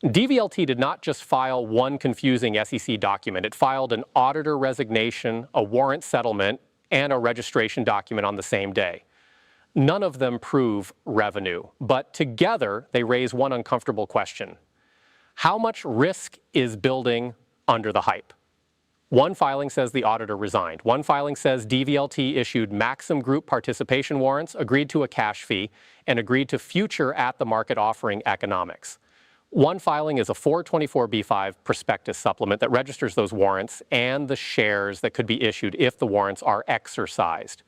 DVLT did not just file one confusing SEC document. It filed an auditor resignation, a warrant settlement, and a registration document on the same day. None of them prove revenue, but together they raise one uncomfortable question. How much risk is building under the hype? One filing says the auditor resigned. One filing says DVLT issued Maxim Group participation warrants, agreed to a cash fee, and agreed to future at-the-market offering economics. One filing is a 424B5 prospectus supplement that registers those warrants and the shares that could be issued if the warrants are exercised.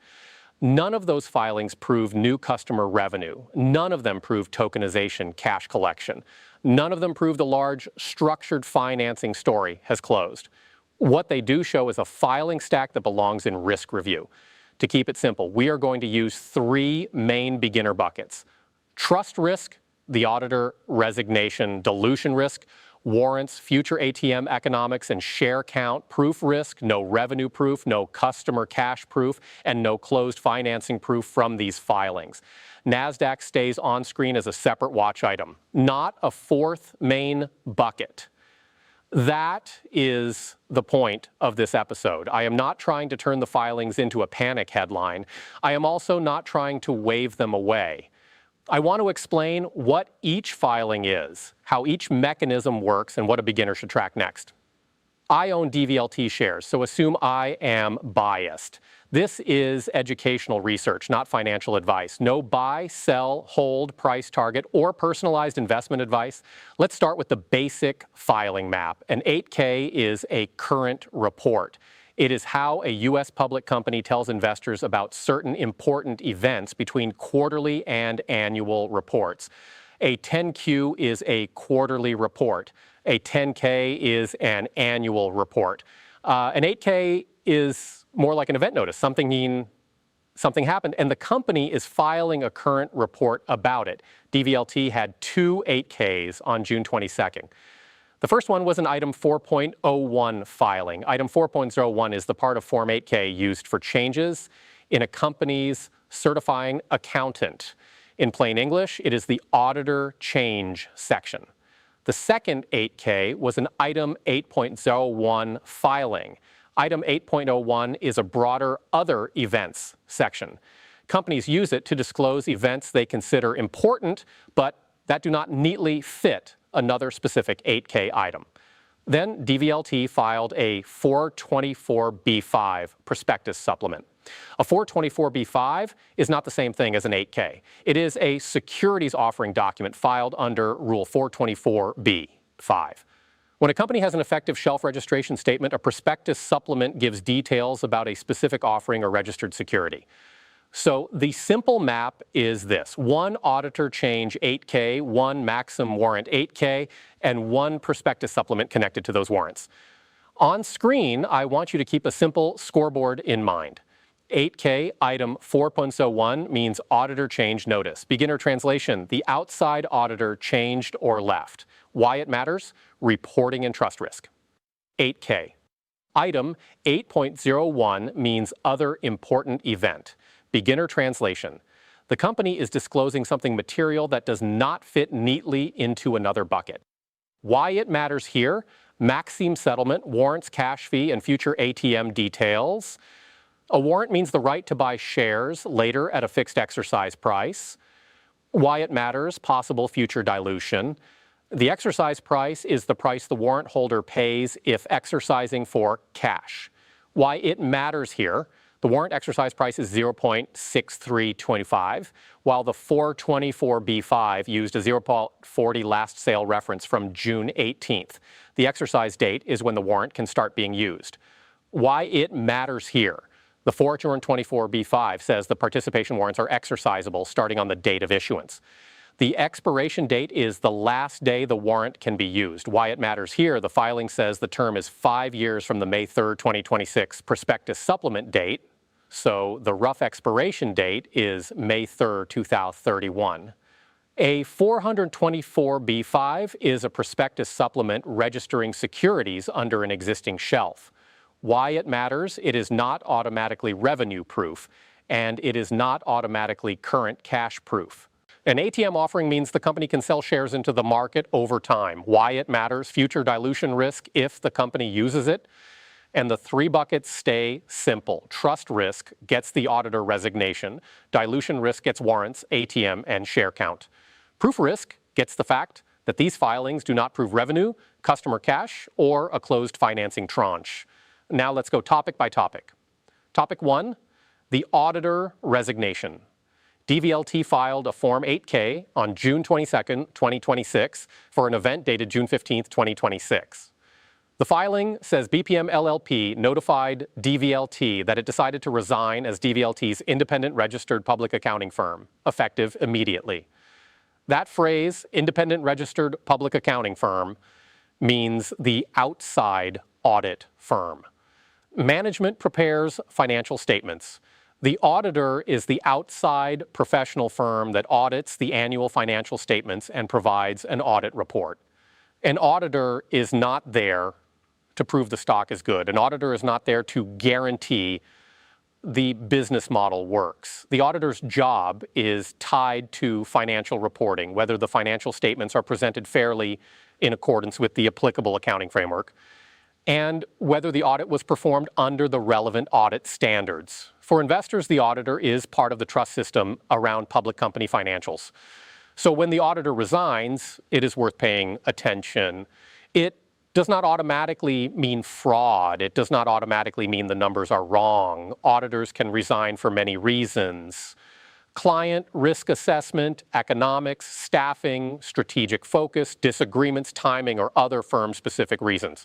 None of those filings prove new customer revenue. None of them prove tokenization, cash collection. None of them prove the large structured financing story has closed. What they do show is a filing stack that belongs in risk review. To keep it simple, we are going to use three main beginner buckets: trust risk, the auditor resignation dilution risk, warrants, future ATM economics, and share count proof risk, no revenue proof, no customer cash proof, and no closed financing proof from these filings. Nasdaq stays on screen as a separate watch item, not a fourth main bucket. That is the point of this episode. I am not trying to turn the filings into a panic headline. I am also not trying to wave them away. I want to explain what each filing is, how each mechanism works, and what a beginner should track next. I own DVLT shares, so assume I am biased. This is educational research, not financial advice. No buy, sell, hold, price target, or personalized investment advice. Let's start with the basic filing map. An 8K is a current report. It is how a U.S. public company tells investors about certain important events between quarterly and annual reports. A 10Q is a quarterly report. A 10K is an annual report. An 8K is more like an event notice, something happened, and the company is filing a current report about it. DVLT had two 8Ks on June 22nd. The first one was an item 4.01 filing. Item 4.01 is the part of Form 8K used for changes in a company's certifying accountant. In plain English, it is the auditor change section. The second 8K was an item 8.01 filing. Item 8.01 is a broader other events section. Companies use it to disclose events they consider important, but that do not neatly fit another specific 8K item. Then DVLT filed a 424B5 prospectus supplement. A 424B5 is not the same thing as an 8K. It is a securities offering document filed under Rule 424B5. When a company has an effective shelf registration statement, a prospectus supplement gives details about a specific offering or registered security. So the simple map is this: one auditor change 8K, one Maxim warrant 8K, and one prospectus supplement connected to those warrants. On screen, I want you to keep a simple scoreboard in mind. 8K item 4.01 means auditor change notice. Beginner translation: the outside auditor changed or left. Why it matters? Reporting and trust risk. 8K. Item 8.01 means other important event. Beginner translation: the company is disclosing something material that does not fit neatly into another bucket. Why it matters here: Maxim settlement, warrants, cash fee, and future ATM details. A warrant means the right to buy shares later at a fixed exercise price. Why it matters: possible future dilution. The exercise price is the price the warrant holder pays if exercising for cash. Why it matters here: the warrant exercise price is 0.6325, while the 424B5 used a 0.40 last sale reference from June 18th. The exercise date is when the warrant can start being used. Why it matters here: the 424B5 says the participation warrants are exercisable starting on the date of issuance. The expiration date is the last day the warrant can be used. Why it matters here: the filing says the term is 5 years from the May 3rd, 2026 prospectus supplement date, so the rough expiration date is May 3rd, 2031. A 424B5 is a prospectus supplement registering securities under an existing shelf. Why it matters: it is not automatically revenue proof, and it is not automatically current cash proof. An ATM offering means the company can sell shares into the market over time. Why it matters: future dilution risk if the company uses it. And the three buckets stay simple. Trust risk gets the auditor resignation. Dilution risk gets warrants, ATM, and share count. Proof risk gets the fact that these filings do not prove revenue, customer cash, or a closed financing tranche. Now let's go topic by topic. Topic 1, the auditor resignation. DVLT filed a Form 8K on June 22, 2026 for an event dated June 15, 2026. The filing says BPM LLP notified DVLT that it decided to resign as DVLT's independent registered public accounting firm, effective immediately. That phrase, independent registered public accounting firm, means the outside audit firm. Management prepares financial statements. The auditor is the outside professional firm that audits the annual financial statements and provides an audit report. An auditor is not there to prove the stock is good. An auditor is not there to guarantee the business model works. The auditor's job is tied to financial reporting, whether the financial statements are presented fairly in accordance with the applicable accounting framework, and whether the audit was performed under the relevant audit standards. For investors, the auditor is part of the trust system around public company financials. So when the auditor resigns, it is worth paying attention. It does not automatically mean fraud. It does not automatically mean the numbers are wrong. Auditors can resign for many reasons: client risk assessment, economics, staffing, strategic focus, disagreements, timing, or other firm-specific reasons.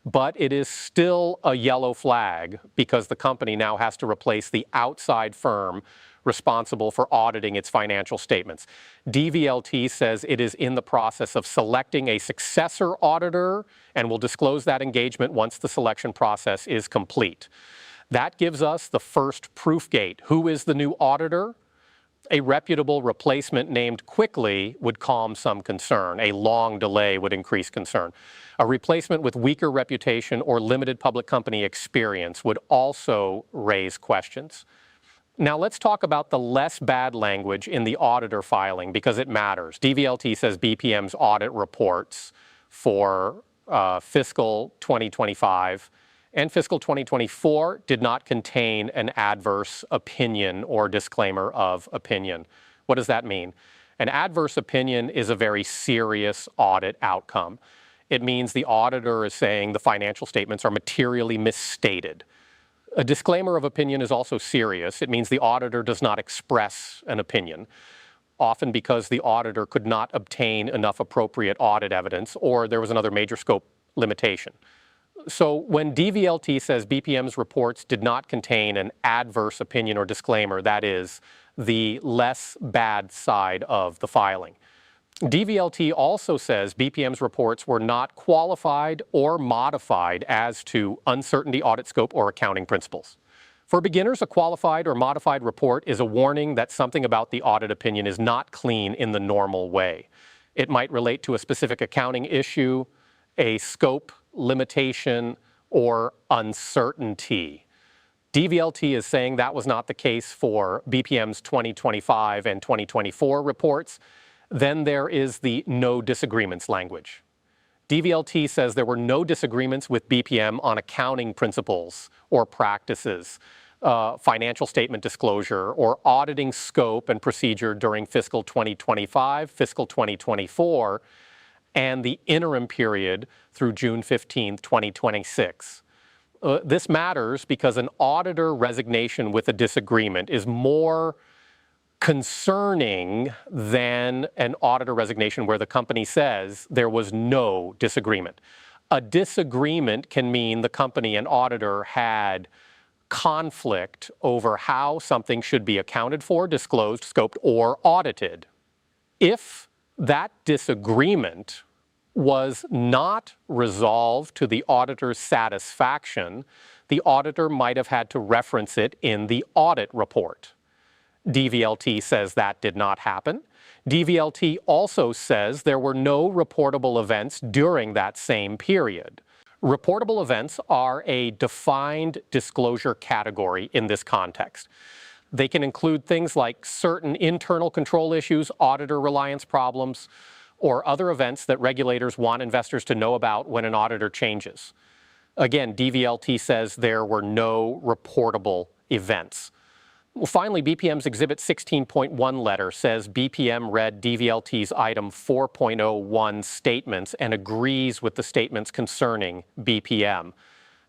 But it is still a yellow flag because the company now has to replace the outside firm responsible for auditing its financial statements. DVLT says it is in the process of selecting a successor auditor and will disclose that engagement once the selection process is complete. That gives us the first proof gate. Who is the new auditor? A reputable replacement named quickly would calm some concern. A long delay would increase concern. A replacement with weaker reputation or limited public company experience would also raise questions. Now let's talk about the less bad language in the auditor filing because it matters. DVLT says BPM's audit reports for fiscal 2025 and fiscal 2024 did not contain an adverse opinion or disclaimer of opinion. What does that mean? An adverse opinion is a very serious audit outcome. It means the auditor is saying the financial statements are materially misstated. A disclaimer of opinion is also serious. It means the auditor does not express an opinion, often because the auditor could not obtain enough appropriate audit evidence or there was another major scope limitation. So when DVLT says BPM's reports did not contain an adverse opinion or disclaimer, that is the less bad side of the filing. DVLT also says BPM's reports were not qualified or modified as to uncertainty, audit scope, or accounting principles. For beginners, a qualified or modified report is a warning that something about the audit opinion is not clean in the normal way. It might relate to a specific accounting issue, a scope limitation, or uncertainty. DVLT is saying that was not the case for BPM's 2025 and 2024 reports. Then there is the no disagreements language. DVLT says there were no disagreements with BPM on accounting principles or practices, financial statement disclosure, or auditing scope and procedure during fiscal 2025, fiscal 2024, and the interim period through June 15, 2026. This matters because an auditor resignation with a disagreement is more concerning than an auditor resignation where the company says there was no disagreement. A disagreement can mean the company and auditor had conflict over how something should be accounted for, disclosed, scoped, or audited. If that disagreement was not resolved to the auditor's satisfaction, the auditor might have had to reference it in the audit report. DVLT says that did not happen. DVLT also says there were no reportable events during that same period. Reportable events are a defined disclosure category in this context. They can include things like certain internal control issues, auditor reliance problems, or other events that regulators want investors to know about when an auditor changes. Again, DVLT says there were no reportable events. Well, finally, BPM's Exhibit 16.1 letter says BPM read DVLT's Item 4.01 statements and agrees with the statements concerning BPM.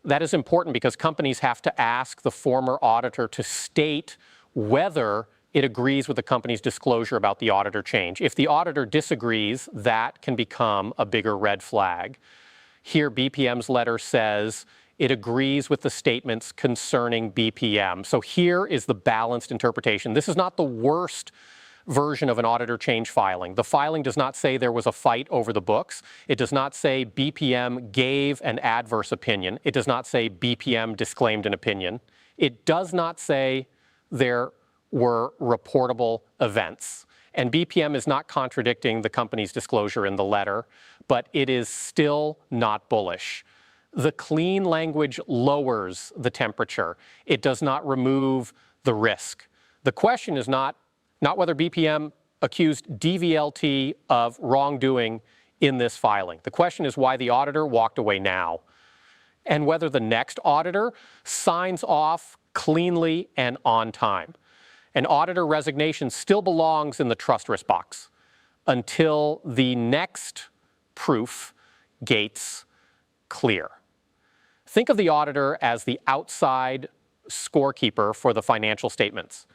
That is important because companies have to ask the former auditor to state whether it agrees with the company's disclosure about the auditor change. If the auditor disagrees, that can become a bigger red flag. Here, BPM's letter says it agrees with the statements concerning BPM. So here is the balanced interpretation. This is not the worst version of an auditor change filing. The filing does not say there was a fight over the books. It does not say BPM gave an adverse opinion. It does not say BPM disclaimed an opinion. It does not say there were reportable events. And BPM is not contradicting the company's disclosure in the letter, but it is still not bullish. The clean language lowers the temperature. It does not remove the risk. The question is not whether BPM accused DVLT of wrongdoing in this filing. The question is why the auditor walked away now, and whether the next auditor signs off cleanly and on time. An auditor resignation still belongs in the trust risk box until the next proof gates clear. Think of the auditor as the outside scorekeeper for the financial statements.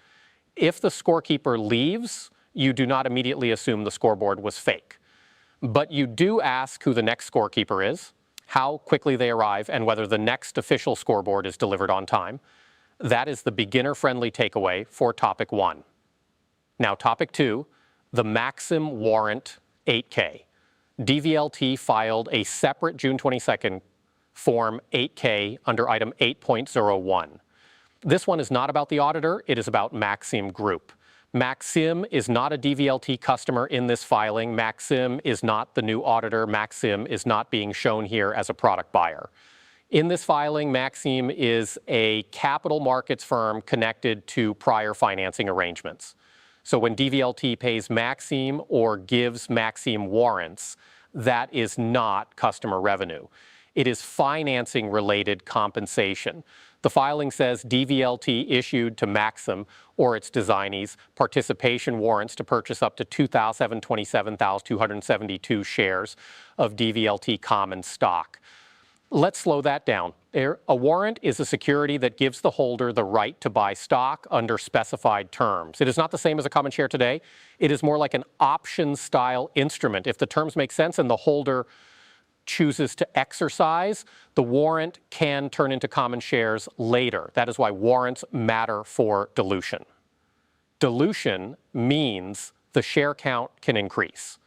If the scorekeeper leaves, you do not immediately assume the scoreboard was fake. But you do ask who the next scorekeeper is, how quickly they arrive, and whether the next official scoreboard is delivered on time. That is the beginner-friendly takeaway for topic 1. Now, topic 2, the Maxim warrant 8K. DVLT filed a separate June 22nd Form 8K under item 8.01. This one is not about the auditor, it is about Maxim Group. Maxim is not a DVLT customer in this filing. Maxim is not the new auditor. Maxim is not being shown here as a product buyer. In this filing, Maxim is a capital markets firm connected to prior financing arrangements. So when DVLT pays Maxim or gives Maxim warrants, that is not customer revenue. It is financing-related compensation. The filing says DVLT issued to Maxim or its designees participation warrants to purchase up to 227,272 shares of DVLT common stock. Let's slow that down. A warrant is a security that gives the holder the right to buy stock under specified terms. It is not the same as a common share today. It is more like an option-style instrument. If the terms make sense and the holder chooses to exercise, the warrant can turn into common shares later. That is why warrants matter for dilution. Dilution means the share count can increase.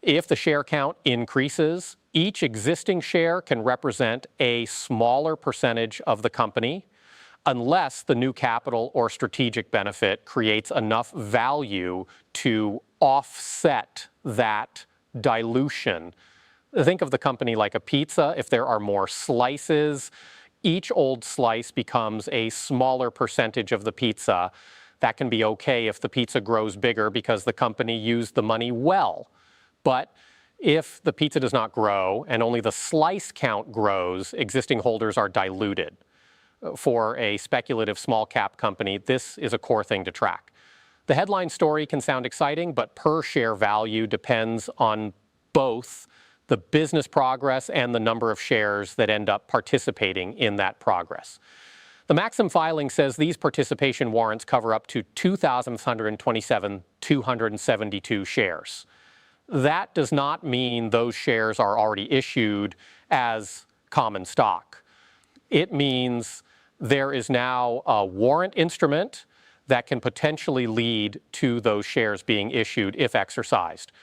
If the share count increases, each existing share can represent a smaller percentage of the company unless the new capital or strategic benefit creates enough value to offset that dilution. Think of the company like a pizza. If there are more slices, each old slice becomes a smaller percentage of the pizza. That can be okay if the pizza grows bigger because the company used the money well. But if the pizza does not grow and only the slice count grows, existing holders are diluted. For a speculative small cap company, this is a core thing to track. The headline story can sound exciting, but per share value depends on both the business progress and the number of shares that end up participating in that progress. The Maxim filing says these participation warrants cover up to 2,127,272 shares. That does not mean those shares are already issued as common stock. It means there is now a warrant instrument that can potentially lead to those shares being issued if exercised.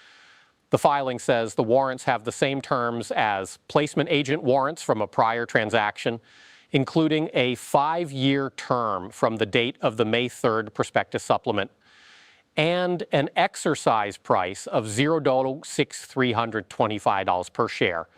The filing says the warrants have the same terms as placement agent warrants from a prior transaction, including a 5-year term from the date of the May 3rd prospectus supplement, and an exercise price of $0.6325 per share.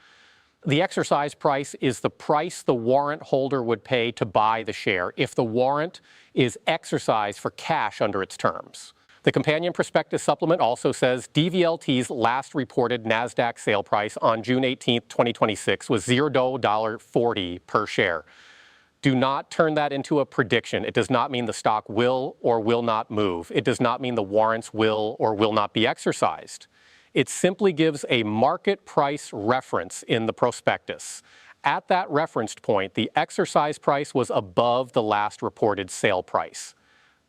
The exercise price is the price the warrant holder would pay to buy the share if the warrant is exercised for cash under its terms. The companion prospectus supplement also says DVLT's last reported Nasdaq sale price on June 18, 2026 was $0.40 per share. Do not turn that into a prediction. It does not mean the stock will or will not move. It does not mean the warrants will or will not be exercised. It simply gives a market price reference in the prospectus. At that referenced point, the exercise price was above the last reported sale price.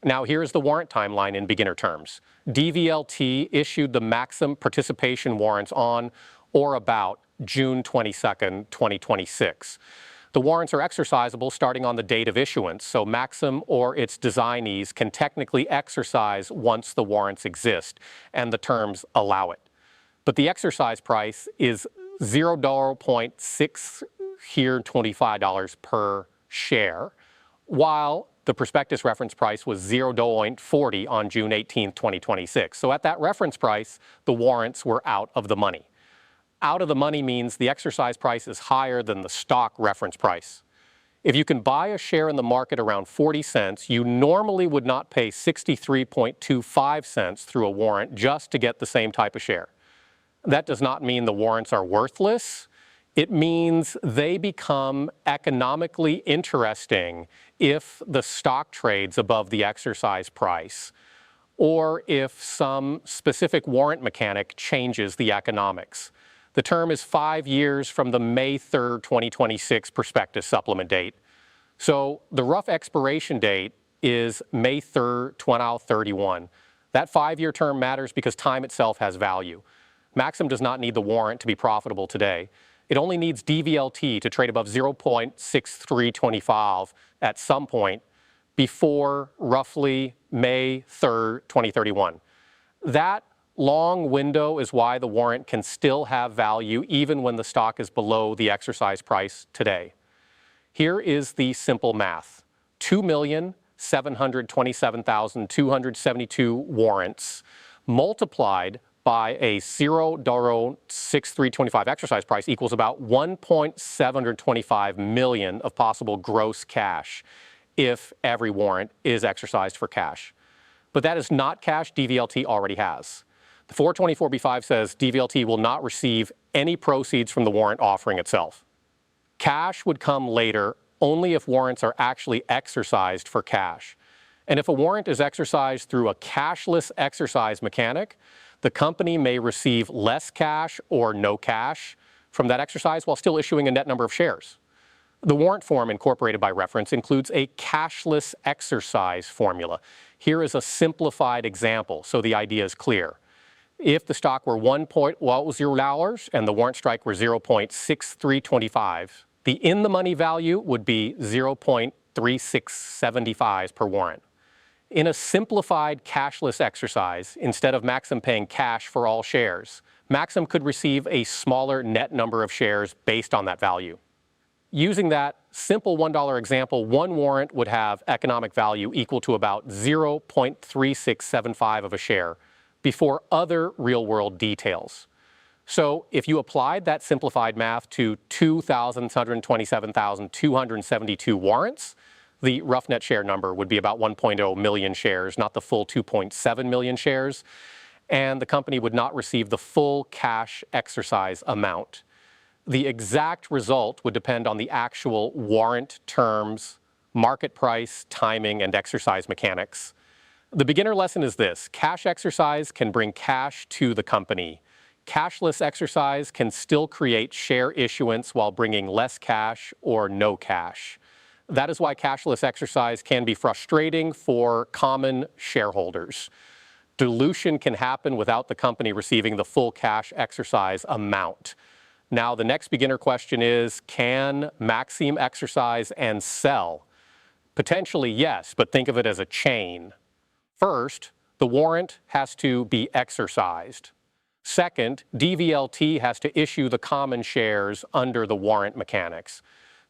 Now here's the warrant timeline in beginner terms. DVLT issued the Maxim participation warrants on or about June 22nd, 2026. The warrants are exercisable starting on the date of issuance, so Maxim or its designees can technically exercise once the warrants exist and the terms allow it. But the exercise price is $0.625 per share, while the prospectus reference price was $0.40 on June 18, 2026. So at that reference price, the warrants were out of the money. Out of the money means the exercise price is higher than the stock reference price. If you can buy a share in the market around 40 cents, you normally would not pay 63.25 cents through a warrant just to get the same type of share. That does not mean the warrants are worthless. It means they become economically interesting if the stock trades above the exercise price or if some specific warrant mechanic changes the economics. The term is 5 years from the May 3rd, 2026 prospectus supplement date. So the rough expiration date is May 3rd, 2031. That 5-year term matters because time itself has value. Maxim does not need the warrant to be profitable today. It only needs DVLT to trade above 0.6325 at some point before roughly May 3rd, 2031. That long window is why the warrant can still have value even when the stock is below the exercise price today. Here is the simple math. 2,727,272 warrants multiplied by a $0.6325 exercise price equals about 1.725 million of possible gross cash if every warrant is exercised for cash. But that is not cash DVLT already has. The 424B5 says DVLT will not receive any proceeds from the warrant offering itself. Cash would come later only if warrants are actually exercised for cash. And if a warrant is exercised through a cashless exercise mechanic, the company may receive less cash or no cash from that exercise while still issuing a net number of shares. The warrant form incorporated by reference includes a cashless exercise formula. Here is a simplified example so the idea is clear. If the stock were $1.0 and the warrant strike were 0.6325, the in-the-money value would be 0.3675 per warrant. In a simplified cashless exercise, instead of Maxim paying cash for all shares, Maxim could receive a smaller net number of shares based on that value. Using that simple $1 example, one warrant would have economic value equal to about 0.3675 of a share before other real-world details. So if you applied that simplified math to 2,127,272 warrants, the rough net share number would be about 1.0 million shares, not the full 2.7 million shares, and the company would not receive the full cash exercise amount. The exact result would depend on the actual warrant terms, market price, timing, and exercise mechanics. The beginner lesson is this: cash exercise can bring cash to the company. Cashless exercise can still create share issuance while bringing less cash or no cash. That is why cashless exercise can be frustrating for common shareholders. Dilution can happen without the company receiving the full cash exercise amount. Now, the next beginner question is, can Maxim exercise and sell? Potentially, yes, but think of it as a chain. First, the warrant has to be exercised. Second, DVLT has to issue the common shares under the warrant mechanics.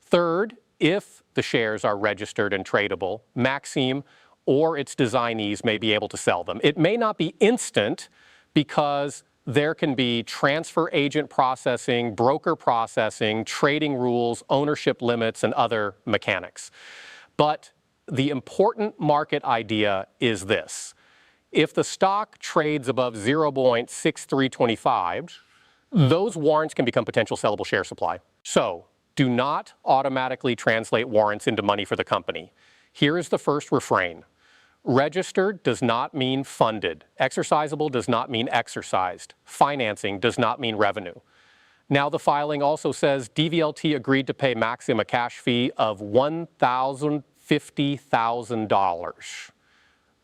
Third, if the shares are registered and tradable, Maxim or its designees may be able to sell them. It may not be instant because there can be transfer agent processing, broker processing, trading rules, ownership limits, and other mechanics. But the important market idea is this. If the stock trades above 0.6325, those warrants can become potential sellable share supply. So do not automatically translate warrants into money for the company. Here is the first refrain. Registered does not mean funded. Exercisable does not mean exercised. Financing does not mean revenue. Now the filing also says DVLT agreed to pay Maxim a cash fee of $50,000.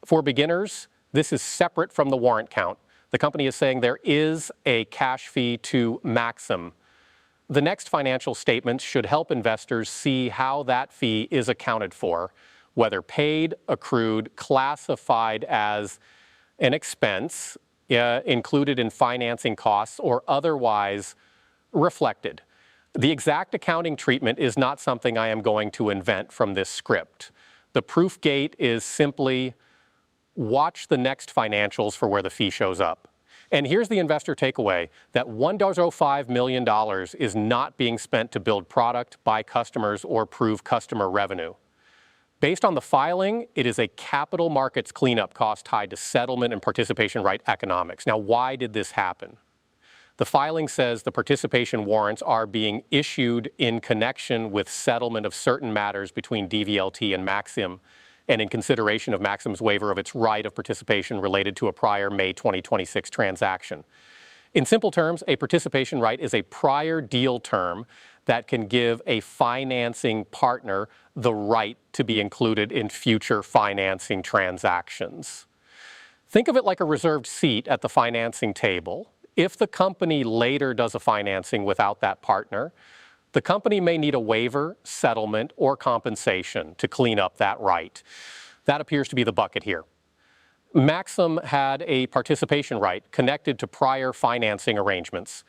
For beginners, this is separate from the warrant count. The company is saying there is a cash fee to Maxim. The next financial statements should help investors see how that fee is accounted for, whether paid, accrued, classified as an expense, included in financing costs, or otherwise reflected. The exact accounting treatment is not something I am going to invent from this script. The proof gate is simply watch the next financials for where the fee shows up. And here's the investor takeaway, that $1.05 million is not being spent to build product, buy customers, or prove customer revenue. Based on the filing, it is a capital markets cleanup cost tied to settlement and participation right economics. Now, why did this happen? The filing says the participation warrants are being issued in connection with settlement of certain matters between DVLT and Maxim, and in consideration of Maxim's waiver of its right of participation related to a prior May 2026 transaction. In simple terms, a participation right is a prior deal term that can give a financing partner the right to be included in future financing transactions. Think of it like a reserved seat at the financing table. If the company later does a financing without that partner, the company may need a waiver, settlement, or compensation to clean up that right. That appears to be the bucket here. Maxim had a participation right connected to prior financing arrangements.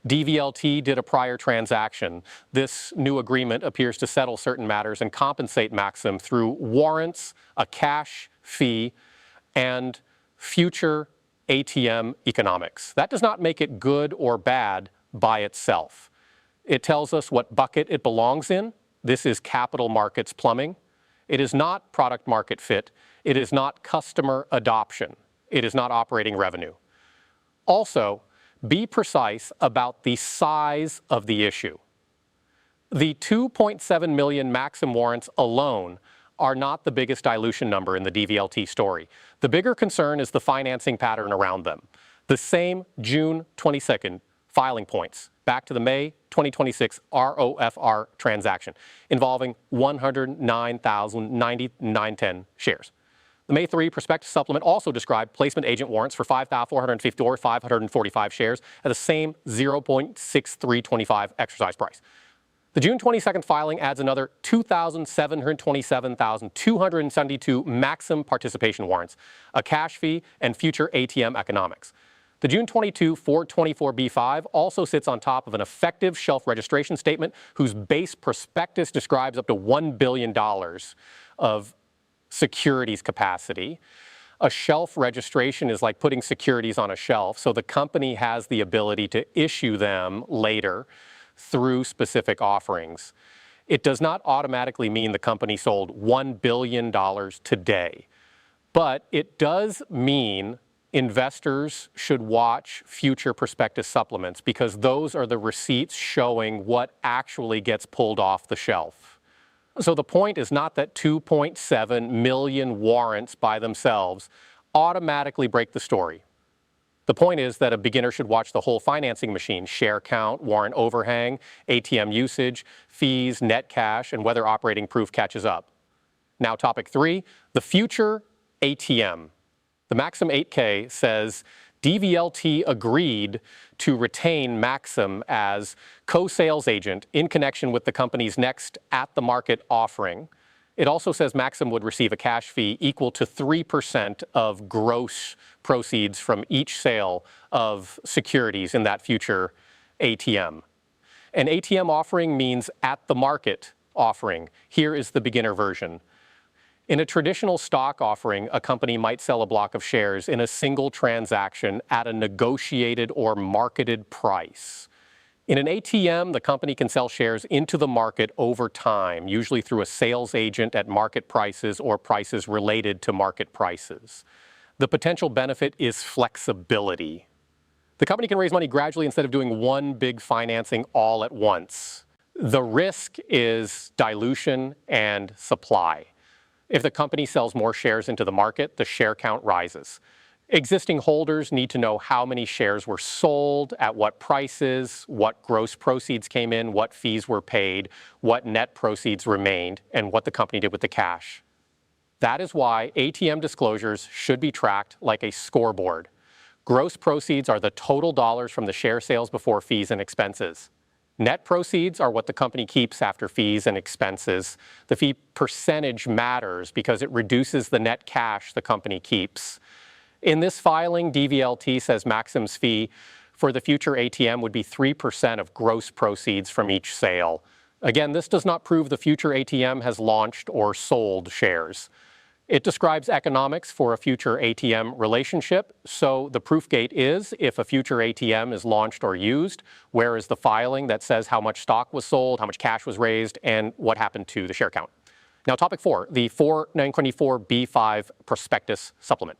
DVLT did a prior transaction. This new agreement appears to settle certain matters and compensate Maxim through warrants, a cash fee, and future ATM economics. That does not make it good or bad by itself. It tells us what bucket it belongs in. This is capital markets plumbing. It is not product market fit. It is not customer adoption. It is not operating revenue. Also, be precise about the size of the issue. The 2.7 million Maxim warrants alone are not the biggest dilution number in the DVLT story. The bigger concern is the financing pattern around them. The same June 22nd filing points back to the May 2026 ROFR transaction involving 109,910 shares. The May 3 prospectus supplement also described placement agent warrants for 5,450 or 545 shares at the same 0.6325 exercise price. The June 22nd filing adds another 2,727,272 Maxim participation warrants, a cash fee, and future ATM economics. The June 22 424B5 also sits on top of an effective shelf registration statement whose base prospectus describes up to $1 billion of securities capacity. A shelf registration is like putting securities on a shelf, so the company has the ability to issue them later through specific offerings. It does not automatically mean the company sold $1 billion today, but it does mean investors should watch future prospectus supplements because those are the receipts showing what actually gets pulled off the shelf. So the point is not that 2.7 million warrants by themselves automatically break the story. The point is that a beginner should watch the whole financing machine: share count, warrant overhang, ATM usage, fees, net cash, and whether operating proof catches up. Now topic 3, the future ATM. The Maxim 8K says DVLT agreed to retain Maxim as co-sales agent in connection with the company's next at-the-market offering. It also says Maxim would receive a cash fee equal to 3% of gross proceeds from each sale of securities in that future ATM. An ATM offering means at-the-market offering. Here is the beginner version. In a traditional stock offering, a company might sell a block of shares in a single transaction at a negotiated or marketed price. In an ATM, the company can sell shares into the market over time, usually through a sales agent at market prices or prices related to market prices. The potential benefit is flexibility. The company can raise money gradually instead of doing one big financing all at once. The risk is dilution and supply. If the company sells more shares into the market, the share count rises. Existing holders need to know how many shares were sold, at what prices, what gross proceeds came in, what fees were paid, what net proceeds remained, and what the company did with the cash. That is why ATM disclosures should be tracked like a scoreboard. Gross proceeds are the total dollars from the share sales before fees and expenses. Net proceeds are what the company keeps after fees and expenses. The fee percentage matters because it reduces the net cash the company keeps. In this filing, DVLT says Maxim's fee for the future ATM would be 3% of gross proceeds from each sale. Again, this does not prove the future ATM has launched or sold shares. It describes economics for a future ATM relationship, so the proof gate is if a future ATM is launched or used, where is the filing that says how much stock was sold, how much cash was raised, and what happened to the share count. Now, topic 4, the 424B5 prospectus supplement.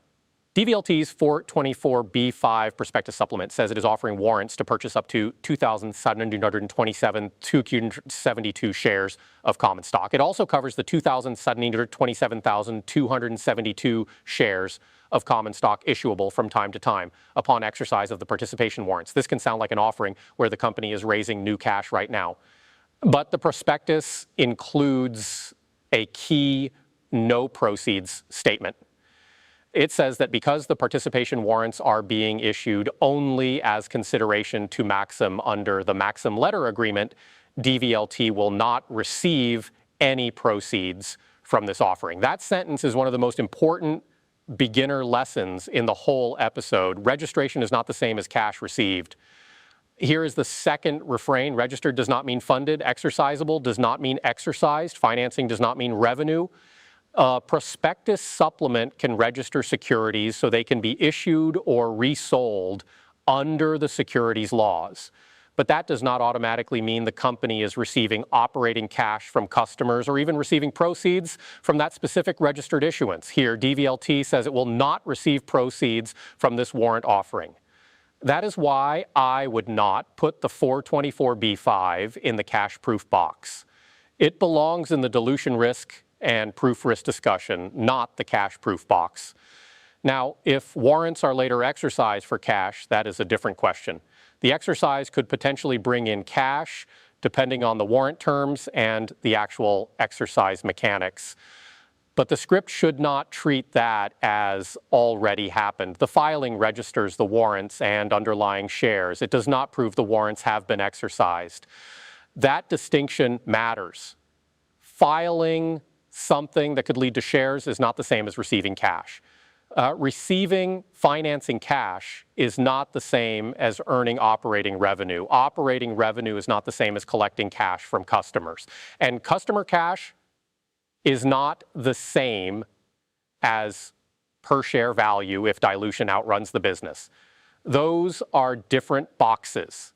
DVLT's 424B5 prospectus supplement says it is offering warrants to purchase up to 2,727,272 shares of common stock. It also covers the 2,727,272 shares of common stock issuable from time to time upon exercise of the participation warrants. This can sound like an offering where the company is raising new cash right now. But the prospectus includes a key no proceeds statement. It says that because the participation warrants are being issued only as consideration to Maxim under the Maxim letter agreement, DVLT will not receive any proceeds from this offering. That sentence is one of the most important beginner lessons in the whole episode. Registration is not the same as cash received. Here is the second refrain. Registered does not mean funded. Exercisable does not mean exercised. Financing does not mean revenue. A prospectus supplement can register securities so they can be issued or resold under the securities laws. But that does not automatically mean the company is receiving operating cash from customers or even receiving proceeds from that specific registered issuance. Here, DVLT says it will not receive proceeds from this warrant offering. That is why I would not put the 424B5 in the cash proof box. It belongs in the dilution risk and proof risk discussion, not the cash proof box. Now, if warrants are later exercised for cash, that is a different question. The exercise could potentially bring in cash depending on the warrant terms and the actual exercise mechanics. But the script should not treat that as already happened. The filing registers the warrants and underlying shares. It does not prove the warrants have been exercised. That distinction matters. Filing something that could lead to shares is not the same as receiving cash. Receiving financing cash is not the same as earning operating revenue. Operating revenue is not the same as collecting cash from customers. And customer cash is not the same as per share value if dilution outruns the business. Those are different boxes.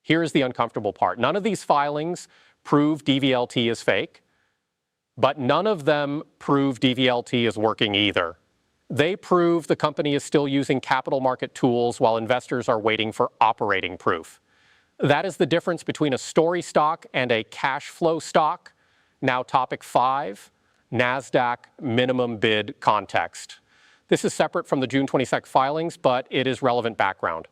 Here's the uncomfortable part. None of these filings prove DVLT is fake, but none of them prove DVLT is working either. They prove the company is still using capital market tools while investors are waiting for operating proof. That is the difference between a story stock and a cash flow stock. Now, topic 5, Nasdaq minimum bid context. This is separate from the June 22nd filings, but it is relevant background.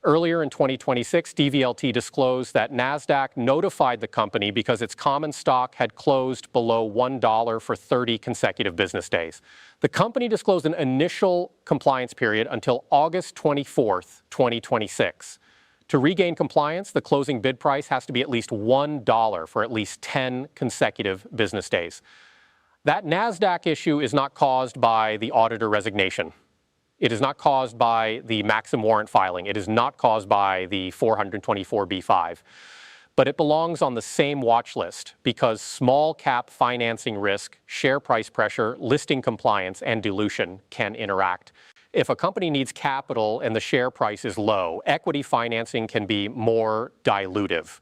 Earlier in 2026, DVLT disclosed that Nasdaq notified the company because its common stock had closed below $1 for 30 consecutive business days. The company disclosed an initial compliance period until August 24th, 2026. To regain compliance, the closing bid price has to be at least $1 for at least 10 consecutive business days. That Nasdaq issue is not caused by the auditor resignation. It is not caused by the Maxim warrant filing. It is not caused by the 424B5. but it belongs on the same watch list because small cap financing risk, share price pressure, listing compliance, and dilution can interact. If a company needs capital and the share price is low, equity financing can be more dilutive.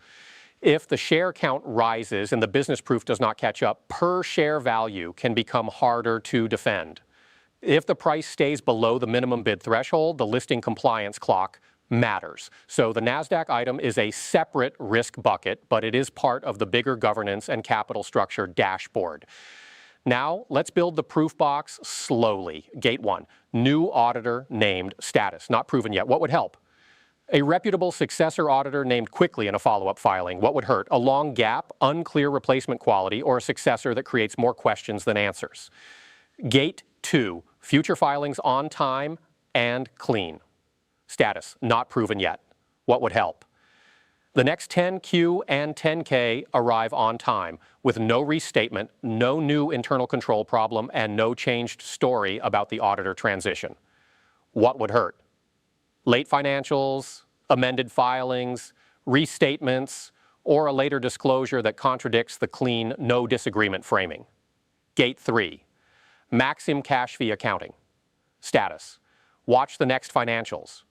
If the share count rises and the business proof does not catch up, per share value can become harder to defend. If the price stays below the minimum bid threshold, the listing compliance clock matters. So the Nasdaq item is a separate risk bucket, but it is part of the bigger governance and capital structure dashboard. Now, let's build the proof box slowly. Gate 1, new auditor named status, not proven yet. What would help? A reputable successor auditor named quickly in a follow-up filing. What would hurt? A long gap, unclear replacement quality, or a successor that creates more questions than answers. Gate 2, future filings on time and clean. Status, not proven yet. What would help? The next 10Q and 10K arrive on time with no restatement, no new internal control problem, and no changed story about the auditor transition. What would hurt? Late financials, amended filings, restatements, or a later disclosure that contradicts the clean, no disagreement framing. Gate 3, Maxim cash fee accounting. Status, watch the next financials.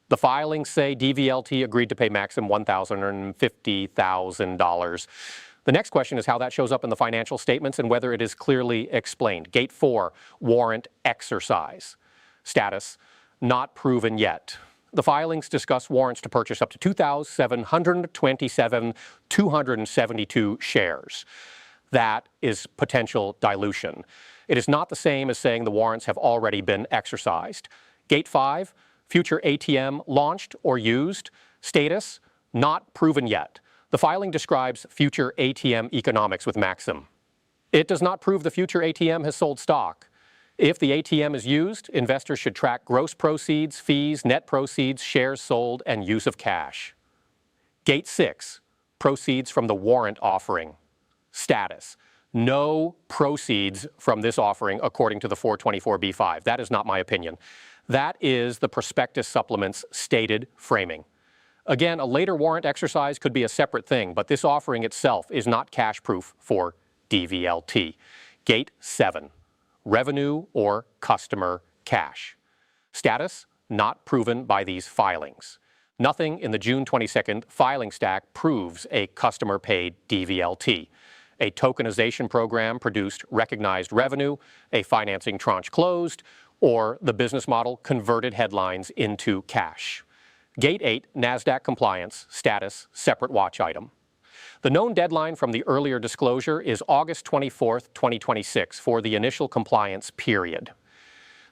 The filings say DVLT agreed to pay Maxim $1,050,000. The next question is how that shows up in the financial statements and whether it is clearly explained. Gate 4, warrant exercise. Status, not proven yet. The filings discuss warrants to purchase up to 2,727,272 shares. That is potential dilution. It is not the same as saying the warrants have already been exercised. Gate 5, future ATM launched or used. Status, not proven yet. The filing describes future ATM economics with Maxim. It does not prove the future ATM has sold stock. If the ATM is used, investors should track gross proceeds, fees, net proceeds, shares sold, and use of cash. Gate 6, proceeds from the warrant offering. Status, no proceeds from this offering according to the 424B5. That is not my opinion. That is the prospectus supplement's stated framing. Again, a later warrant exercise could be a separate thing, but this offering itself is not cash proof for DVLT. Gate 7, revenue or customer cash. Status, not proven by these filings. Nothing in the June 22nd filing stack proves a customer paid DVLT. A tokenization program produced recognized revenue, a financing tranche closed, or the business model converted headlines into cash. Gate 8, Nasdaq compliance, status, separate watch item. The known deadline from the earlier disclosure is August 24th, 2026 for the initial compliance period.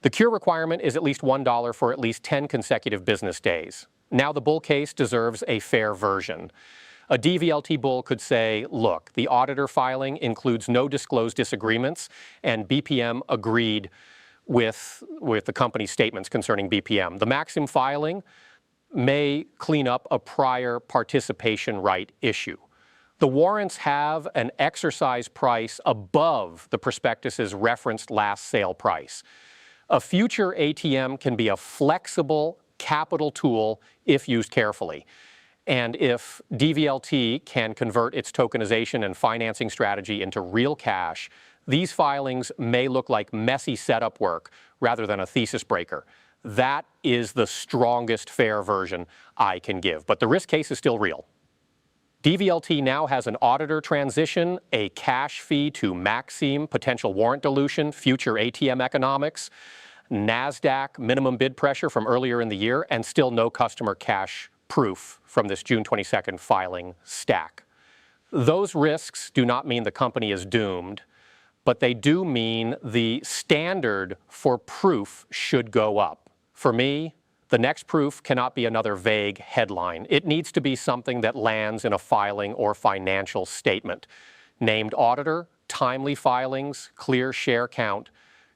The cure requirement is at least $1 for at least 10 consecutive business days. Now the bull case deserves a fair version. A DVLT bull could say, look, the auditor filing includes no disclosed disagreements, and BPM agreed with the company's statements concerning BPM. The Maxim filing may clean up a prior participation right issue. The warrants have an exercise price above the prospectus's referenced last sale price. A future ATM can be a flexible capital tool if used carefully. And if DVLT can convert its tokenization and financing strategy into real cash, these filings may look like messy setup work rather than a thesis breaker. That is the strongest fair version I can give. But the risk case is still real. DVLT now has an auditor transition, a cash fee to Maxim, potential warrant dilution, future ATM economics, Nasdaq minimum bid pressure from earlier in the year, and still no customer cash proof from this June 22nd filing stack. Those risks do not mean the company is doomed, but they do mean the standard for proof should go up. For me, the next proof cannot be another vague headline. It needs to be something that lands in a filing or financial statement. Named auditor, timely filings, clear share count,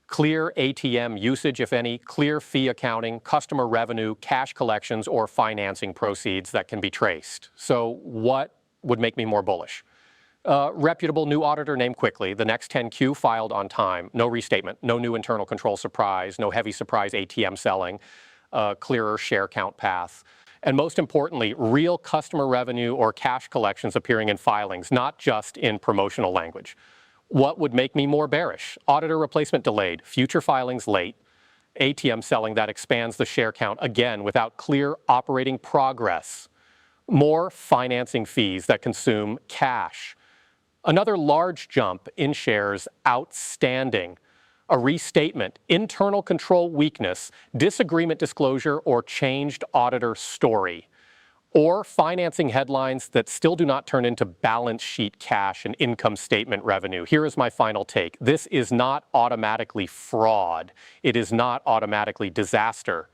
clear ATM usage, if any, clear fee accounting, customer revenue, cash collections, or financing proceeds that can be traced. So what would make me more bullish? Reputable new auditor named quickly, the next 10Q filed on time, no restatement, no new internal control surprise, no heavy surprise ATM selling, clearer share count path, And most importantly, real customer revenue or cash collections appearing in filings, not just in promotional language. What would make me more bearish? Auditor replacement delayed, future filings late, ATM selling that expands the share count again without clear operating progress, more financing fees that consume cash, another large jump in shares outstanding, a restatement, internal control weakness, disagreement disclosure, or changed auditor story, or financing headlines that still do not turn into balance sheet cash and income statement revenue. Here is my final take. This is not automatically fraud. It is not automatically disaster.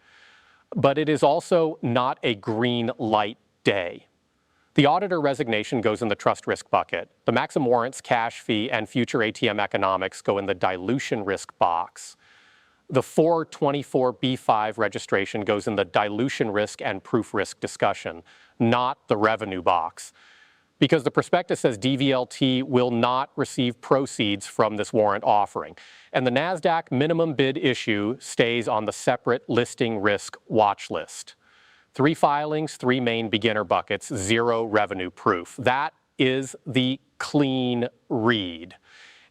But it is also not a green light day. The auditor resignation goes in the trust risk bucket. The Maxim warrants, cash fee, and future ATM economics go in the dilution risk box. The 424B5 registration goes in the dilution risk and proof risk discussion, not the revenue box. Because the prospectus says DVLT will not receive proceeds from this warrant offering. And the Nasdaq minimum bid issue stays on the separate listing risk watch list. 3 filings, 3 main beginner buckets, 0 revenue proof. That is the clean read.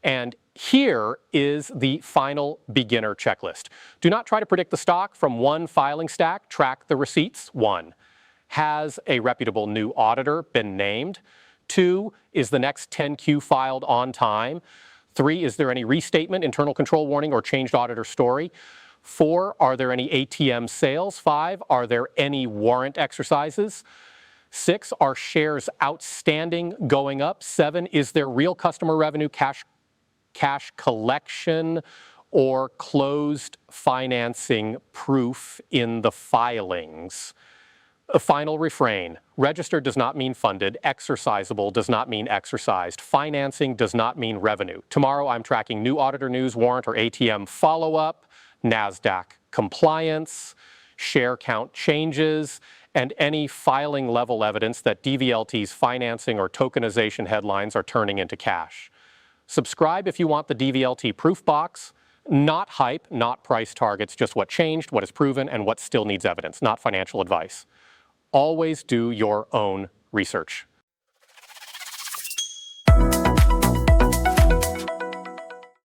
And here is the final beginner checklist. Do not try to predict the stock from one filing stack. Track the receipts. 1. Has a reputable new auditor been named? 2. Is the next 10Q filed on time? 3. Is there any restatement, internal control warning, or changed auditor story? 4. Are there any ATM sales? 5. Are there any warrant exercises? 6. Are shares outstanding going up? 7. Is there real customer revenue, cash collection, or closed financing proof in the filings? A final refrain. Registered does not mean funded. Exercisable does not mean exercised. Financing does not mean revenue. Tomorrow I'm tracking new auditor news, warrant, or ATM follow-up, Nasdaq compliance, share count changes, and any filing level evidence that DVLT's financing or tokenization headlines are turning into cash. Subscribe if you want the DVLT Proof Box. Not hype, not price targets, just what changed, what is proven, and what still needs evidence, not financial advice. Always do your own research.